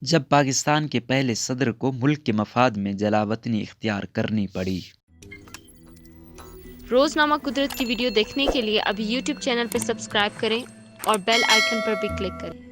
جب پاکستان کے پہلے صدر کو ملک کے مفاد میں جلاوطنی اختیار کرنی پڑی۔ روزنامہ قدرت کی ویڈیو دیکھنے کے لیے ابھی یوٹیوب چینل پر سبسکرائب کریں اور بیل آئیکن پر بھی کلک کریں۔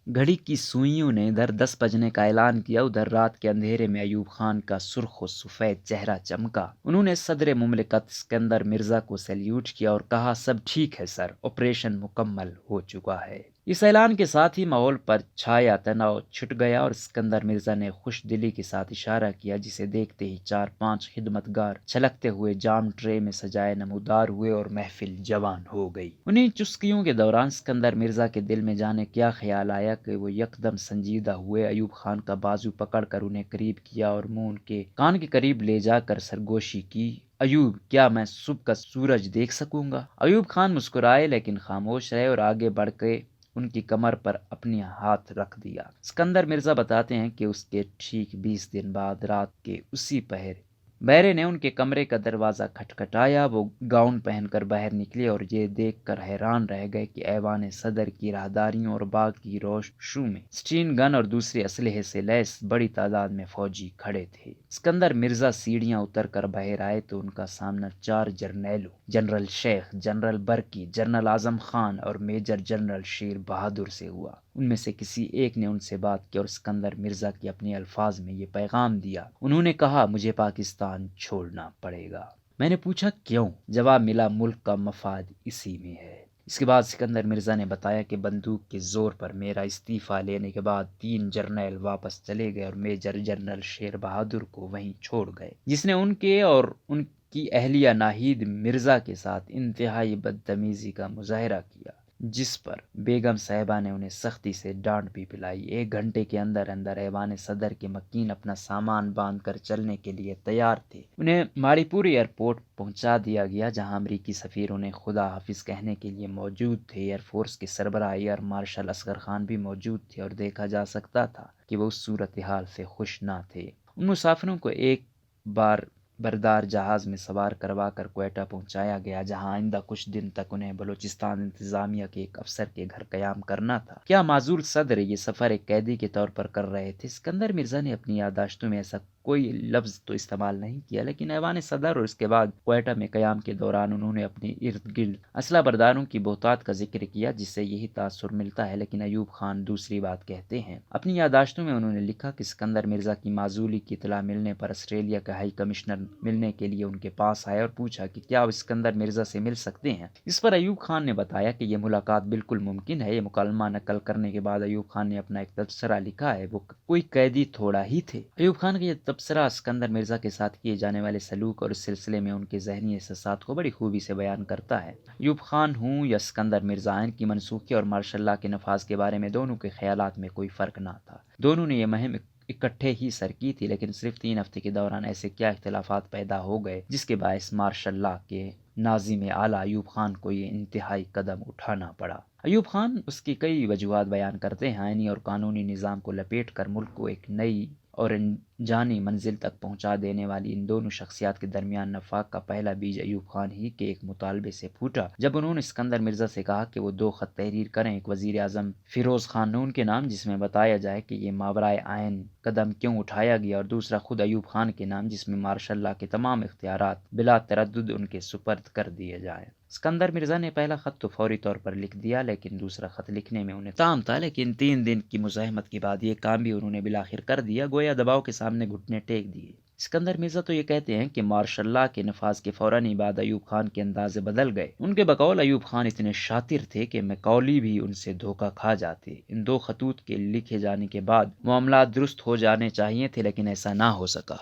گھڑی کی سوئیوں نے ادھر 10 بجنے کا اعلان کیا، ادھر رات کے اندھیرے میں ایوب خان کا سرخ و سفید چہرہ چمکا۔ انہوں نے صدر مملکت اسکندر مرزا کو سیلیوٹ کیا اور کہا، سب ٹھیک ہے سر، آپریشن مکمل ہو چکا ہے۔ اس اعلان کے ساتھ ہی ماحول پر چھایا تناؤ چھٹ گیا اور اسکندر مرزا نے خوش دلی کے ساتھ اشارہ کیا، جسے دیکھتے ہی 4-5 خدمتگار چھلکتے ہوئے جام ٹرے میں سجائے نمودار ہوئے اور محفل جوان ہو گئی۔ انہیں چسکیوں کے دوران اسکندر مرزا کے دل میں جانے کیا خیال آیا کہ وہ یکدم سنجیدہ ہوئے، ایوب خان کا بازو پکڑ کر انہیں قریب کیا اور منہ ان کے کان کے قریب لے جا کر سرگوشی کی۔ ایوب، کیا میں صبح کا سورج دیکھ سکوں گا؟ ایوب خان مسکرائے لیکن خاموش رہے اور آگے بڑھ کے ان کی کمر پر اپنی ہاتھ رکھ دیا۔ اسکندر مرزا بتاتے ہیں کہ اس کے ٹھیک 20 دن بعد رات کے اسی پہر بیرے نے ان کے کمرے کا دروازہ کھٹکھٹایا۔ وہ گاؤن پہن کر باہر نکلے اور یہ دیکھ کر حیران رہ گئے کہ ایوان صدر کی راہداریوں اور باغ کی روشوں میں سٹین گن اور دوسرے اسلحے سے لیس بڑی تعداد میں فوجی کھڑے تھے۔ اسکندر مرزا سیڑھیاں اتر کر باہر آئے تو ان کا سامنا 4 جرنیلوں، جنرل شیخ، جنرل برکی، جنرل اعظم خان اور میجر جنرل شیر بہادر سے ہوا۔ ان میں سے کسی ایک نے ان سے بات کی اور اسکندر مرزا کی اپنے الفاظ میں یہ پیغام دیا۔ انہوں نے کہا، مجھے پاکستان چھوڑنا پڑے گا۔ میں نے پوچھا کیوں؟ جواب ملا، ملک کا مفاد اسی میں ہے۔ اس کے بعد اسکندر مرزا نے بتایا کہ بندوق کے زور پر میرا استعفیٰ لینے کے بعد 3 جرنیل واپس چلے گئے اور میجر جنرل شیر بہادر کو وہیں چھوڑ گئے، جس نے ان کے اور ان کی اہلیہ ناہید مرزا کے ساتھ انتہائی بدتمیزی کا مظاہرہ کیا، جس پر بیگم صاحبہ نے انہیں سختی سے ڈانٹ بھی پلائی۔ 1 گھنٹے کے اندر اندر ایوان صدر کے مکین اپنا سامان باندھ کر چلنے کے لیے تیار تھے۔ انہیں ماڑی پور ایئرپورٹ پہنچا دیا گیا، جہاں امریکی سفیر انہیں خدا حافظ کہنے کے لیے موجود تھے۔ ایئر فورس کے سربراہ ایئر مارشل اصغر خان بھی موجود تھے اور دیکھا جا سکتا تھا کہ وہ اس صورتحال سے خوش نہ تھے۔ ان مسافروں کو ایک بار بردار جہاز میں سوار کروا کر کوئٹہ پہنچایا گیا، جہاں آئندہ کچھ دن تک انہیں بلوچستان انتظامیہ کے ایک افسر کے گھر قیام کرنا تھا۔ کیا معزول صدر یہ سفر ایک قیدی کے طور پر کر رہے تھے؟ اسکندر مرزا نے اپنی یادداشتوں میں ایسا کوئی لفظ تو استعمال نہیں کیا، لیکن ایوان صدر اور اس کے بعد کوئٹہ میں قیام کے دوران انہوں نے اپنے ارد گرد اسلحہ برداروں کی بہتات کا ذکر کیا، جس سے یہی تاثر ملتا ہے۔ لیکن ایوب خان دوسری بات کہتے ہیں۔ اپنی یادداشتوں میں انہوں نے لکھا کہ اسکندر مرزا کی معزولی کی اطلاع ملنے پر آسٹریلیا کا ہائی کمشنر ملنے کے لیے ان کے پاس آئے اور پوچھا کہ کیا وہ اسکندر مرزا سے مل سکتے ہیں۔ اس پر ایوب خان نے بتایا کہ یہ ملاقات بالکل ممکن ہے۔ یہ مکالمہ نقل کرنے کے بعد ایوب خان نے اپنا ایک تبصرہ لکھا ہے، وہ کوئی قیدی تھوڑا ہی تھے۔ ایوب خان کا یہ تبصرہ اسکندر مرزا کے ساتھ کیے جانے والے سلوک اور اس سلسلے میں ان کے ذہنی احساسات کو بڑی خوبی سے بیان کرتا ہے۔ ایوب خان ہوں یا اسکندر مرزا، آئین کی منسوخی اور مارشل لاء کے نفاذ کے بارے میں دونوں کے خیالات میں کوئی فرق نہ تھا۔ دونوں نے یہ مہم اکٹھے ہی سر کی تھی، لیکن صرف 3 ہفتے کے دوران ایسے کیا اختلافات پیدا ہو گئے جس کے باعث مارشل لاء کے ناظم اعلیٰ ایوب خان کو یہ انتہائی قدم اٹھانا پڑا۔ ایوب خان اس کی کئی وجوہات بیان کرتے ہیں۔ آئینی اور قانونی نظام کو لپیٹ کر ملک کو ایک نئی اور جانی منزل تک پہنچا دینے والی ان دونوں شخصیات کے درمیان نفاق کا پہلا بیج ایوب خان ہی کے ایک مطالبے سے پھوٹا، جب انہوں نے اسکندر مرزا سے کہا کہ وہ 2 خط تحریر کریں، ایک وزیر اعظم فیروز خان نون کے نام جس میں بتایا جائے کہ یہ ماورائے آئین قدم کیوں اٹھایا گیا، اور دوسرا خود ایوب خان کے نام جس میں مارشل لاء کے تمام اختیارات بلا تردد ان کے سپرد کر دیے جائیں۔ اسکندر مرزا نے پہلا خط تو فوری طور پر لکھ دیا، لیکن دوسرا خط لکھنے میں انہیں تام تھا، لیکن 3 دن کی مزاحمت کے بعد یہ کام بھی انہوں نے بالآخر کر دیا، گویا دباؤ کے سامنے گھٹنے ٹیک دیے۔ اسکندر مرزا تو یہ کہتے ہیں کہ مارشل لاء کے نفاذ کے فوراً ہی بعد ایوب خان کے انداز بدل گئے۔ ان کے بقول ایوب خان اتنے شاطر تھے کہ میکاولی بھی ان سے دھوکہ کھا جاتے۔ ان 2 خطوط کے لکھے جانے کے بعد معاملات درست ہو جانے چاہیے تھے، لیکن ایسا نہ ہو سکا،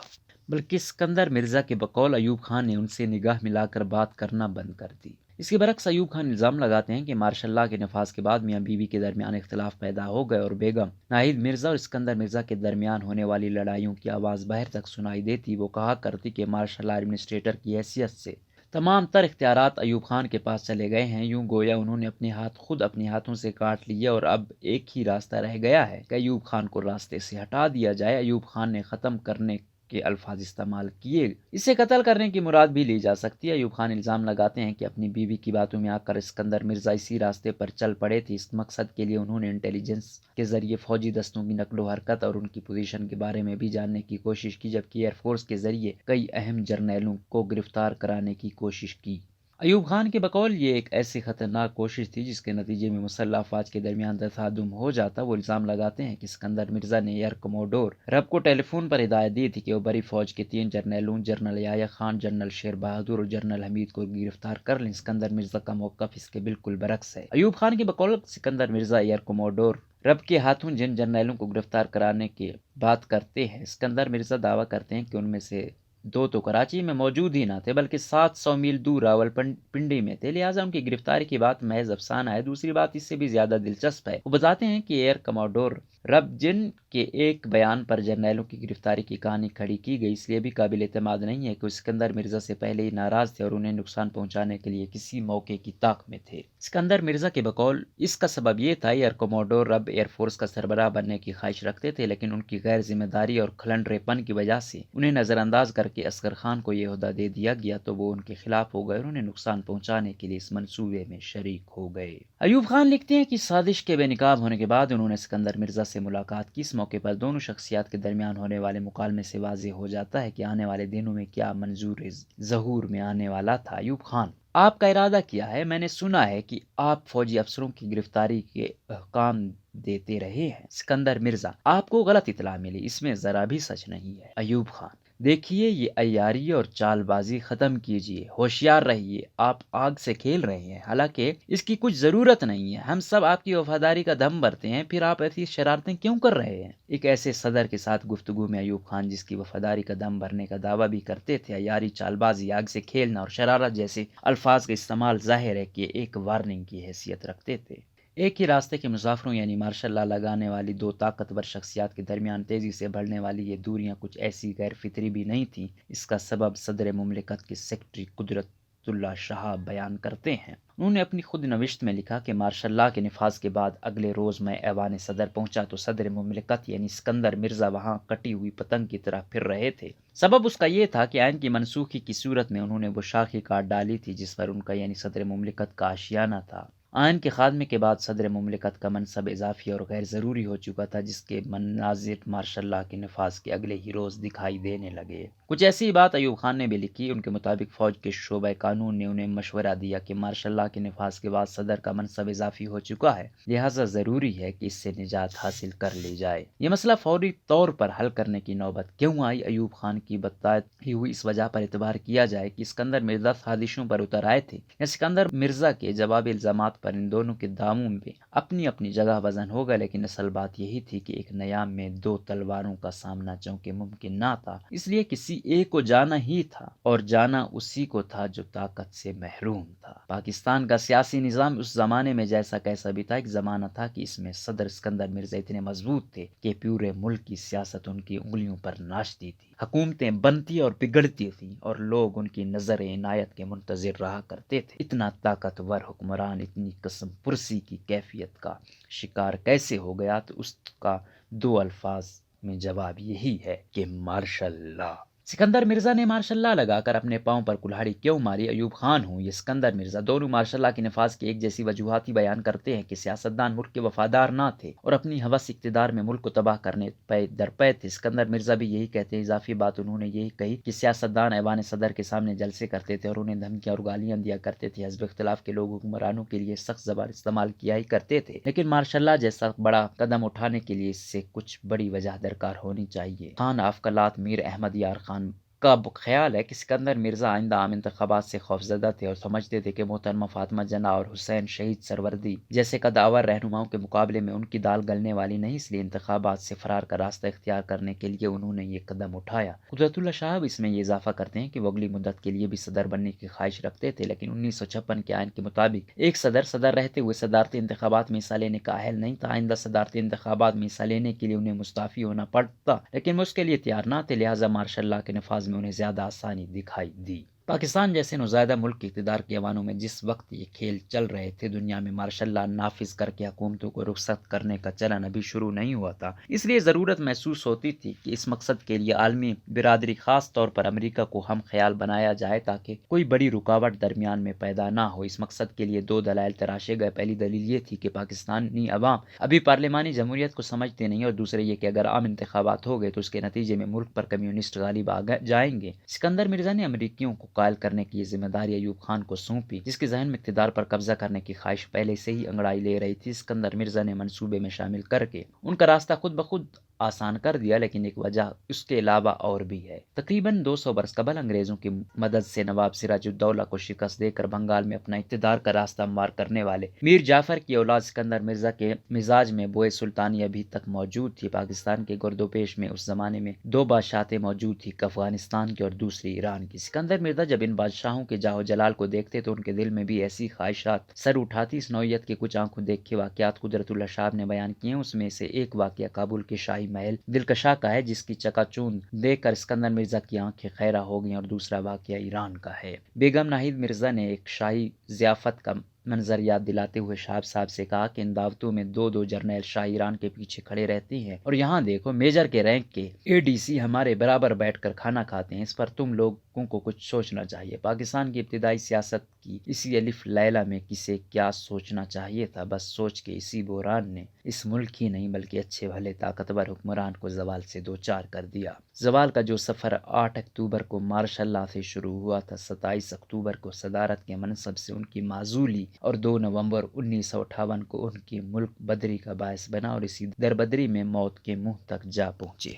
بلکہ اسکندر مرزا کے بقول ایوب خان نے ان سے نگاہ ملا کر بات کرنا بند کر دی۔ اس کے برعکس ایوب خان الزام لگاتے ہیں کہ مارشل لاء کے نفاذ کے بعد میاں بیوی کے درمیان اختلاف پیدا ہو گئے اور بیگم ناہید مرزا اور اسکندر مرزا کے درمیان ہونے والی لڑائیوں کی آواز باہر تک سنائی دیتی۔ وہ کہا کرتی کہ مارشل لاء ایڈمنسٹریٹر کی حیثیت سے تمام تر اختیارات ایوب خان کے پاس چلے گئے ہیں، یوں گویا انہوں نے اپنے ہاتھ خود اپنے ہاتھوں سے کاٹ لیے اور اب ایک ہی راستہ رہ گیا ہے کہ ایوب خان کو راستے سے ہٹا دیا جائے۔ ایوب خان نے ختم کرنے کے الفاظ استعمال کیے۔ اسے قتل کرنے کی مراد بھی لی جا سکتی ہے۔ ایوب خان الزام لگاتے ہیں کہ اپنی بیوی کی باتوں میں آ کر اسکندر مرزا اسی راستے پر چل پڑے تھے۔ اس مقصد کے لیے انہوں نے انٹیلیجنس کے ذریعے فوجی دستوں کی نقل و حرکت اور ان کی پوزیشن کے بارے میں بھی جاننے کی کوشش کی، جبکہ ایئر فورس کے ذریعے کئی اہم جرنیلوں کو گرفتار کرانے کی کوشش کی۔ ایوب خان کے بقول یہ ایک ایسی خطرناک کوشش تھی جس کے نتیجے میں مسلح افواج کے درمیان تصادم ہو جاتا۔ وہ الزام لگاتے ہیں کہ اسکندر مرزا نے ایئر کموڈور رب کو ٹیلی فون پر ہدایت دی تھی کہ وہ بڑی فوج کے 3 جرنیلوں جنرل یحییٰ خان، جنرل شیر بہادر اور جنرل حمید کو گرفتار کر لیں۔ اسکندر مرزا کا موقف اس کے بالکل برعکس ہے۔ ایوب خان کے بقول اسکندر مرزا ایئر کموڈور رب کے ہاتھوں جن جرنیلوں کو گرفتار کرانے کی بات کرتے ہیں، اسکندر مرزا دعویٰ کرتے ہیں کہ ان میں سے 2 تو کراچی میں موجود ہی نہ تھے بلکہ 700 میل دور راول پنڈی میں تھے، لہٰذا ان کی گرفتاری کی بات محض افسانہ ہے۔ دوسری بات اس سے بھی زیادہ دلچسپ ہے۔ وہ بتاتے ہیں کہ ایئر کموڈور رب جن کے ایک بیان پر جرنیلوں کی گرفتاری کی کہانی کھڑی کی گئی، اس لیے بھی قابل اعتماد نہیں ہے کہ وہ اسکندر مرزا سے پہلے ہی ناراض تھے اور انہیں نقصان پہنچانے کے لیے کسی موقع کی طاق میں تھے۔ اسکندر مرزا کے بقول اس کا سبب یہ تھا ایئر کموڈور رب ایئر فورس کا سربراہ بننے کی خواہش رکھتے تھے، لیکن ان کی غیر ذمہ داری اور کھلنڈرے پن کی وجہ سے انہیں نظر انداز کر کے اصغر خان کو یہ عہدہ دے دیا گیا تو وہ ان کے خلاف ہو گئے اور انہیں نقصان پہنچانے کے لیے اس منصوبے میں شریک ہو گئے۔ ایوب خان لکھتے ہیں کہ سازش کے بے نقاب ہونے کے بعد انہوں نے اسکندر مرزا سے ملاقات کی۔ اس موقع پر دونوں شخصیات کے درمیان ہونے والے مکالمے سے واضح ہو جاتا ہے کہ آنے والے دنوں میں کیا منظور ظہور میں آنے والا تھا۔ ایوب خان: آپ کا ارادہ کیا ہے؟ میں نے سنا ہے کہ آپ فوجی افسروں کی گرفتاری کے احکام دیتے رہے ہیں۔ اسکندر مرزا: آپ کو غلط اطلاع ملی، اس میں ذرا بھی سچ نہیں ہے۔ ایوب خان: دیکھیے، یہ عیاری اور چال بازی ختم کیجیے، ہوشیار رہیے، آپ آگ سے کھیل رہے ہیں، حالانکہ اس کی کچھ ضرورت نہیں ہے۔ ہم سب آپ کی وفاداری کا دم بھرتے ہیں، پھر آپ ایسی شرارتیں کیوں کر رہے ہیں؟ ایک ایسے صدر کے ساتھ گفتگو میں ایوب خان جس کی وفاداری کا دم بھرنے کا دعویٰ بھی کرتے تھے، عیاری، چال بازی، آگ سے کھیلنا اور شرارت جیسے الفاظ کا استعمال ظاہر ہے کہ ایک وارننگ کی حیثیت رکھتے تھے۔ ایک ہی راستے کے مسافروں یعنی مارشل لا لگانے والی 2 طاقتور شخصیات کے درمیان تیزی سے بڑھنے والی یہ دوریاں کچھ ایسی غیر فطری بھی نہیں تھیں۔ اس کا سبب صدر مملکت کے سیکرٹری قدرت اللہ شہاب بیان کرتے ہیں۔ انہوں نے اپنی خود نوشت میں لکھا کہ مارشل لا کے نفاذ کے بعد اگلے روز میں ایوان صدر پہنچا تو صدر مملکت یعنی اسکندر مرزا وہاں کٹی ہوئی پتنگ کی طرح پھر رہے تھے۔ سبب اس کا یہ تھا کہ آئین کی منسوخی کی صورت میں انہوں نے وہ شاخ کاٹ ڈالی تھی جس پر ان کا یعنی صدر مملکت کا آشیانہ تھا۔ آئین کے خاتمے کے بعد صدر مملکت کا منصب اضافی اور غیر ضروری ہو چکا تھا، جس کے مناظر مارشل لا کے نفاذ کے اگلے ہی روز دکھائی دینے لگے۔ کچھ ایسی بات ایوب خان نے بھی لکھی۔ ان کے مطابق فوج کے شعبہ قانون نے انہیں مشورہ دیا کہ مارشل لا کے نفاذ کے بعد صدر کا منصب اضافی ہو چکا ہے، لہٰذا ضروری ہے کہ اس سے نجات حاصل کر لی جائے۔ یہ مسئلہ فوری طور پر حل کرنے کی نوبت کیوں آئی؟ ایوب خان کی بتائی ہوئی اس وجہ پر اعتبار کیا جائے کہ اسکندر مرزا سازشوں پر اتر آئے تھے۔ اسکندر مرزا کے جوابی الزامات پر ان دونوں کے داموں میں اپنی اپنی جگہ وزن ہوگا، لیکن اصل بات یہی تھی کہ ایک نیام میں 2 تلواروں کا سامنا چونکہ ممکن نہ تھا، اس لیے کسی ایک کو جانا ہی تھا اور جانا اسی کو تھا جو طاقت سے محروم تھا۔ پاکستان کا سیاسی نظام اس زمانے میں جیسا کیسا بھی تھا، ایک زمانہ تھا کہ اس میں صدر اسکندر مرزا اتنے مضبوط تھے کہ پورے ملک کی سیاست ان کی انگلیوں پر ناچتی تھی، حکومتیں بنتی اور بگڑتی تھیں اور لوگ ان کی نظر عنایت کے منتظر رہا کرتے تھے۔ اتنا طاقتور حکمران اتنی قسم پرسی کی کیفیت کا شکار کیسے ہو گیا؟ تو اس کا 2 الفاظ میں جواب یہی ہے کہ مارشل لا۔ اسکندر مرزا نے مارشل لا لگا کر اپنے پاؤں پر کلہاڑی کیوں ماری؟ ایوب خان ہوں یا اسکندر مرزا، دونوں مارشل لا کے نفاذ کی ایک جیسی وجوہات ہی بیان کرتے ہیں کہ سیاستدان ملک کے وفادار نہ تھے اور اپنی ہوس اقتدار میں ملک کو تباہ کرنے درپے تھے۔ اسکندر مرزا بھی یہی کہتے ہیں۔ اضافی بات انہوں نے یہی کہی کہ سیاستدان ایوان صدر کے سامنے جلسے کرتے تھے اور انہیں دھمکیاں اور گالیاں دیا کرتے تھے۔ حزب اختلاف کے لوگ حکمرانوں کے لیے سخت زبان استعمال کیا ہی کرتے تھے، لیکن مارشل لا جیسا بڑا قدم اٹھانے کے لیے اس سے کچھ بڑی وجہ درکار ہونی چاہیے۔ خان آفقلات میر احمد یار خان کا خیال ہے کہ اسکندر مرزا آئندہ عام انتخابات سے خوفزدہ تھے اور سمجھتے تھے کہ محترمہ فاطمہ جناح اور حسین شہید سروردی جیسے قداور رہنماؤں کے مقابلے میں ان کی دال گلنے والی نہیں، اس لیے انتخابات سے فرار کا راستہ اختیار کرنے کے لیے انہوں نے یہ قدم اٹھایا۔ قدرت اللہ شاہب اس میں یہ اضافہ کرتے ہیں کہ وہ اگلی مدت کے لیے بھی صدر بننے کی خواہش رکھتے تھے، لیکن 1956 کے آئین کے مطابق ایک صدر رہتے ہوئے صدارتی انتخابات میں حصہ لینے کا اہل نہیں تھا۔ آئندہ صدارتی انتخابات میں حصہ لینے کے لیے انہیں مستعفی ہونا پڑتا، لیکن وہ اس کے لیے تیار نہ تھے، لہٰذا مارشل لا کے نفاذ میں انہیں زیادہ آسانی دکھائی دی۔ پاکستان جیسے نوزائیدہ ملک کے اقتدار کے ایوانوں میں جس وقت یہ کھیل چل رہے تھے، دنیا میں مارشل لا نافذ کر کے حکومتوں کو رخصت کرنے کا چلن ابھی شروع نہیں ہوا تھا۔ اس لیے ضرورت محسوس ہوتی تھی کہ اس مقصد کے لیے عالمی برادری، خاص طور پر امریکہ کو ہم خیال بنایا جائے تاکہ کوئی بڑی رکاوٹ درمیان میں پیدا نہ ہو۔ اس مقصد کے لیے دو دلائل تراشے گئے۔ پہلی دلیل یہ تھی کہ پاکستانی عوام ابھی پارلیمانی جمہوریت کو سمجھتے نہیں، اور دوسرے یہ کہ اگر عام انتخابات ہو گئے تو اس کے نتیجے میں ملک پر کمیونسٹ غالب آ جائیں گے۔ سکندر مرزا نے امریکیوں کو قائل کرنے کی یہ ذمہ داری ایوب خان کو سونپی، جس کے ذہن میں اقتدار پر قبضہ کرنے کی خواہش پہلے سے ہی انگڑائی لے رہی تھی۔ سکندر مرزا نے منصوبے میں شامل کر کے ان کا راستہ خود بخود آسان کر دیا، لیکن ایک وجہ اس کے علاوہ اور بھی ہے۔ تقریباً 200 برس قبل انگریزوں کی مدد سے نواب سراج الدولہ کو شکست دے کر بنگال میں اپنا اقتدار کا راستہ ہموار کرنے والے میر جعفر کی اولاد سکندر مرزا کے مزاج میں بوئے سلطانی ابھی تک موجود تھی۔ پاکستان کے گرد و پیش میں اس زمانے میں دو بادشاہتیں موجود تھیں، ایک افغانستان کی اور دوسری ایران کی۔ سکندر مرزا جب ان بادشاہوں کے جاہ و جلال کو دیکھتے تو ان کے دل میں بھی ایسی خواہشات سر اٹھاتی۔ اس نوعیت کے کچھ آنکھوں دیکھے واقعات قدرت اللہ شاہ نے بیان کیے ہیں۔ اس میں سے ایک واقعہ کابل کے شاہی محل دلکشا کا ہے، جس کی چکا چوند دیکھ کر سکندر مرزا کی آنکھیں خیرہ ہو گئیں، اور دوسرا واقعہ ایران کا ہے۔ بیگم ناہید مرزا نے ایک شاہی ضیافت کا منظر یاد دلاتے ہوئے شہاب صاحب سے کہا کہ ان دعوتوں میں دو جرنیل شاہ ایران کے پیچھے کھڑے رہتے ہیں، اور یہاں دیکھو میجر کے رینک کے ADC ہمارے برابر بیٹھ کر کھانا کھاتے ہیں۔ اس پر تم لوگوں کو کچھ سوچنا چاہیے۔ پاکستان کی ابتدائی سیاست کی اسی الف لیلہ میں کسے کیا سوچنا چاہیے تھا؟ بس سوچ کے اسی بحران نے اس ملک ہی نہیں بلکہ اچھے بھلے طاقتور حکمران کو زوال سے دوچار کر دیا۔ زوال کا جو سفر 8 اکتوبر کو مارشل لا سے شروع ہوا تھا، 27 اکتوبر کو صدارت کے منصب سے ان کی معزولی اور 2 نومبر 1958 کو ان کی ملک بدری کا باعث بنا، اور اسی دربدری میں موت کے منہ تک جا پہنچے۔